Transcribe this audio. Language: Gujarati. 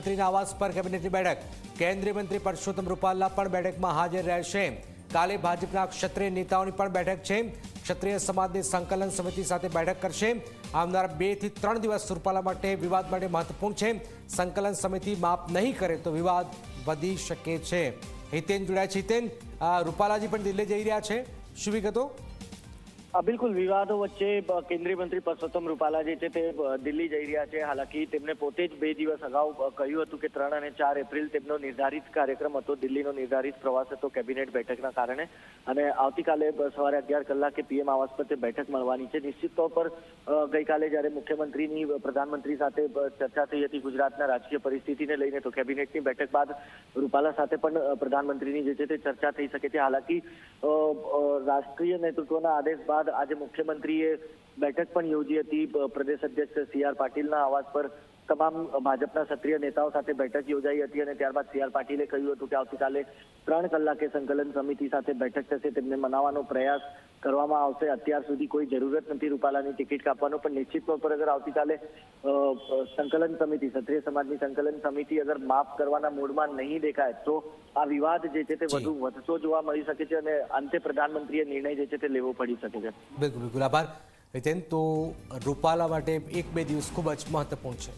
પ્રધાનમંત્રીના આવાસ પર કેબિનેટની બેઠક। કેન્દ્રીય મંત્રી પરસોત્તમ રૂપાલા પણ બેઠકમાં હાજર રહેશે। કાલે ભાજપના ક્ષત્રિય નેતાઓની પણ બેઠક છે। ક્ષત્રિય સમાજની સંકલન સમિતિ સાથે બેઠક કરશે। આવનાર 2 થી 3 દિવસ રૂપાલા માટે વિવાદ માટે મહત્વપૂર્ણ છે। સંકલન સમિતિ માફ નહીં કરે તો વિવાદ વધી શકે છે। હિતેન જોડાયા છે। હિતેન, રૂપાલાજી પણ દિલ્હી જઈ રહ્યા છે, શું વિગતો? બિલકુલ, વિવાદો વચ્ચે કેન્દ્રીય મંત્રી પરસોત્તમ રૂપાલા જે છે તે દિલ્હી જઈ રહ્યા છે। હાલાકી તેમણે પોતે જ 2 દિવસ અગાઉ કહ્યું હતું કે 3 અને 4 એપ્રિલ તેમનો નિર્ધારિત કાર્યક્રમ હતો, દિલ્હીનો નિર્ધારિત પ્રવાસ હતો કેબિનેટ બેઠકના કારણે, અને આવતીકાલે સવારે 11 કલાકે પીએમ આવાસ પર તે બેઠક મળવાની છે। નિશ્ચિત તौर પર ગઈકાલે જ્યારે મુખ્યમંત્રીની પ્રધાનમંત્રી સાથે ચર્ચા થઈ હતી ગુજરાતના રાજકીય પરિસ્થિતિને લઈને, તો કેબિનેટની બેઠક બાદ રૂપાલા સાથે પણ પ્રધાનમંત્રીની જે છે તે ચર્ચા થઈ શકે છે। હાલાકી રાષ્ટ્રીય નેતૃત્વના આદેશ બાદ આજે મુખ્યમંત્રીએ બેઠક પણ યોજી હતી। પ્રદેશ અધ્યક્ષ સી.આર. પાટીલના આવાસ પર તમામ ભાજપના સક્રિય નેતાઓ સાથે બેઠક યોજાઈ હતી, અને ત્યારબાદ સી.આર. પાટીલે કહ્યું હતું કે આવતીકાલે 3 કલાકે સંકલન સમિતિ સાથે બેઠક થશે, તેમને મનાવવાનો પ્રયાસ કરવામાં આવશે। અત્યાર સુધી કોઈ જરૂરત નથી રૂપાલાની ટિકિટ કાપવાનો, પણ નિશ્ચિત તौर પર અગર આવતીકાલે સંકલન સમિતિ, ક્ષત્રિય સમાજની સંકલન સમિતિ અગર માફ કરવાના મૂડમાં નહીં દેખાય તો આ વિવાદ જે છે તે વધુ વધતો જોવા મળી શકે છે, અને અંતે પ્રધાનમંત્રીએ નિર્ણય જે છે તે લેવો પડી શકે છે। બિલકુલ, આભાર હિતેન। તો રૂપાલા માટે 1-2 દિવસ ખૂબ જ મહત્વપૂર્ણ છે।